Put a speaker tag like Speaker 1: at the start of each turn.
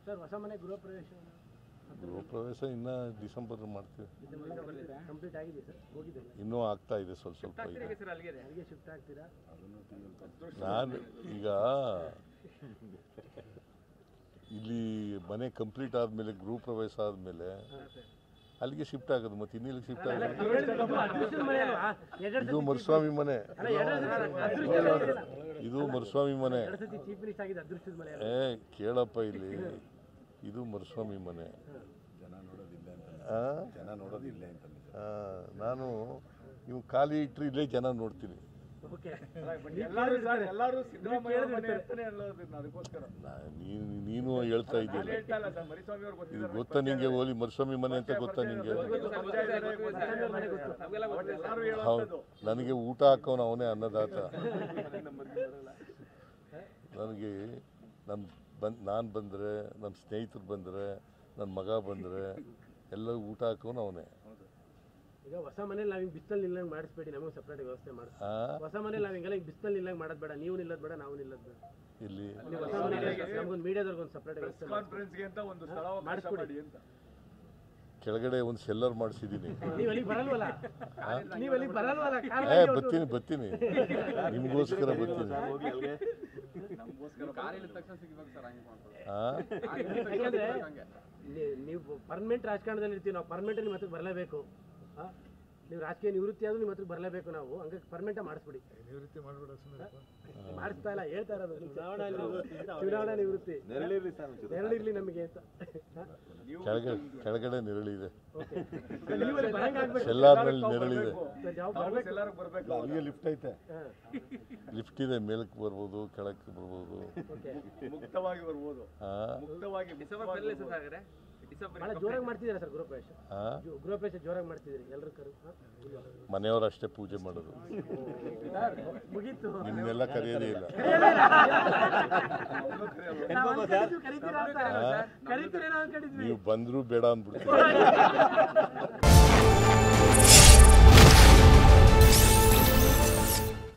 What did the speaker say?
Speaker 1: Sir ಹೊಸ ಮನೆ ಗೃಹ ಪ್ರವೇಶ
Speaker 2: ಇನ್ನು ಡಿಸೆಂಬರ್ ಮಾಡ್ತೀವಿ.
Speaker 1: ಕಂಪ್ಲೀಟ್ ಆಗಿದೆ ಸರ್, ಹೋಗಿದ್ದೀರಾ?
Speaker 2: ಇನ್ನೂ ಆಗ್ತಾ ಇದೆ, ಸ್ವಲ್ಪ ಇದೆ.
Speaker 1: ಅಲ್ಲಿಗೆ ಶಿಫ್ಟ್ ಆಗ್ತೀರಾ?
Speaker 2: ನಾನು ಈಗ ಇಲ್ಲಿ ಮನೆ ಕಂಪ್ಲೀಟ್ ಆದಮೇಲೆ ಗೃಹ ಪ್ರವೇಶ ಆದಮೇಲೆ ಅಲ್ಲಿಗೆ ಶಿಫ್ಟ್ ಆಗೋದು, ಮತ್ತೆ ಇನ್ನಿಲ್ಲಿಗೆ ಶಿಫ್ಟ್ ಆಗೋದು. ಇದು ಮರುಸ್ವಾಮಿ ಮನೆ, ಇದು ಮರುಸ್ವಾಮಿ ಮನೆ. ಕೇಳಪ್ಪ, ಇಲ್ಲಿ ಇದು ಮರುಸ್ವಾಮಿ ಮನೆ. ನಾನು ನೀವು ಖಾಲಿ ಇಟ್ಟರೆ ಇಲ್ಲೇ ಜನ ನೋಡ್ತೀನಿ. ನೀನು ಹೇಳ್ತಾ ಇದ್ದೀರಿ, ಇದು ಗೊತ್ತಾ ನಿಂಗೆ? ಓಲಿ ಮರುಸ್ವಾಮಿ ಮನೆ ಅಂತ ಗೊತ್ತಾ ನಿಂಗೆ? ಹೌದು, ನನಗೆ ಊಟ ಹಾಕೋನು ಅವನೇ ಅನ್ನದಾತ. ನನಗೆ ನಾನು ಬಂದರೆ, ನನ್ನ ಸ್ನೇಹಿತರು ಬಂದರೆ, ನನ್ನ ಮಗ ಬಂದರೆ ಎಲ್ಲ ಊಟ ಹಾಕೋನು ಅವನೇ.
Speaker 1: ಈಗ ಹೊಸ ಮನೇಲಿ ನಾವು ಬಿಸ್ತಲ್ಲಿ ನಿಲ್ಲಂಗೆ ಮಾಡಿಸ್ಬೇಡಿ, ನಮಗೆ ಸಪ್ರೇಟ್ ವ್ಯವಸ್ಥೆ ಮಾಡಿ. ಹೊಸ ಮನೇಲಿ ನಾವು ಹಿಂಗೆಲ್ಲ ಬಿಸ್ತಲ್ಲಿ ನಿಲ್ಲಂಗೆ ಮಾಡೋದು ಬೇಡ, ನೀವು ನಿಲ್ಲೋದು ಬೇಡ, ನಾವು ನಿಲ್ಲೋದು ಬೇಡ.
Speaker 2: ಇಲ್ಲಿ
Speaker 1: ಹೊಸ ಮನೇಲಿ ನಮಗೊಂದು ಮೀಡಿಯಾದವ್ರಿಗೆ ಒಂದು ಸಪ್ರೇಟ್ ವ್ಯವಸ್ಥೆ ಮಾಡಿಸ್ಕೊಡಿ.
Speaker 2: ಕೆಳಗಡೆ ಒಂದು ಸೆಲ್ಲರ್ ಮಾಡಿಸಿದ್ದೀನಿ.
Speaker 1: ನೀವು ಅಲ್ಲಿಗೆ ಬರಲ್ವಲ್ಲ? ನೀವು ಅಲ್ಲಿಗೆ ಬರಲ್ವಲ್ಲ?
Speaker 2: ಬರ್ತೀನಿ, ನಿಮಗೋಸ್ಕರ ಬರ್ತೀನಿ.
Speaker 1: ನೀವು ಪರ್ಮನೆಂಟ್ ರಾಜಕಾರಣದಲ್ಲಿ ಇರ್ತೀವಿ, ನಾವು ಪರ್ಮನೆಂಟ್ ನಿಮ್ಮ ಹತ್ರ ಬರಲೇಬೇಕು. ನೀವು ರಾಜಕೀಯ ನಿವೃತ್ತಿ ಆದ್ರೂ ನಿಮ್ಮ ಹತ್ರ ಬರಲೇಬೇಕು. ನಾವು ಹಂಗಾಗಿ ಪರ್ಮನೆಂಟ್ ಮಾಡಿಸ್ಬಿಡಿ. ನಿವೃತ್ತಿ ಮಾಡಿಸ್ತಾ ಇಲ್ಲ, ಹೇಳ್ತಾ ಇರೋದು ಚುನಾವಣಾ ನಿವೃತ್ತಿ ನೆರಳಿರ್ಲಿ ನಮಗೆ ಅಂತ.
Speaker 2: ಕೆಳಗಡೆ ನೆರಳಿದೆ,
Speaker 1: ಸೆಲ್ಲಾರ್ನಲ್ಲಿ
Speaker 2: ನೆರಳಿದೆ. ಅಲ್ಲಿಗೆ ಲಿಫ್ಟ್ ಐತೆ, ಲಿಫ್ಟ್ ಇದೆ, ಮೇಲಕ್ಕೆ ಬರ್ಬೋದು, ಕೆಳಕ್ಕೆ ಬರ್ಬೋದು,
Speaker 3: ಮುಕ್ತವಾಗಿ ಬರ್ಬೋದು.
Speaker 1: ಬಹಳ ಜೋರಾಗಿ ಮಾಡ್ತಿದ್ದೀರಾ ಸರ್ ಗೃಹಪ್ರವೇಶ? ಗೃಹಪ್ರವೇಶ ಜೋರಾಗಿ ಮಾಡ್ತಿದ್ದೀರಿ ಎಲ್ಲರೂ ಕರು?
Speaker 2: ಮನೆಯವರು ಅಷ್ಟೇ ಪೂಜೆ ಮಾಡೋದು,
Speaker 1: ಮುಗೀತು.
Speaker 2: ನಿಮ್ಮನ್ನೆಲ್ಲ ಕರೆಯೋದೇ ಇಲ್ಲ.
Speaker 1: ಕರೀತೀರೇನೋ ಅನ್ಕೊಂಡಿದ್ವಿ,
Speaker 2: ನೀವು ಬಂದರೂ ಬೇಡ ಅಂದ್ಬಿಡ್ತೀವಿ.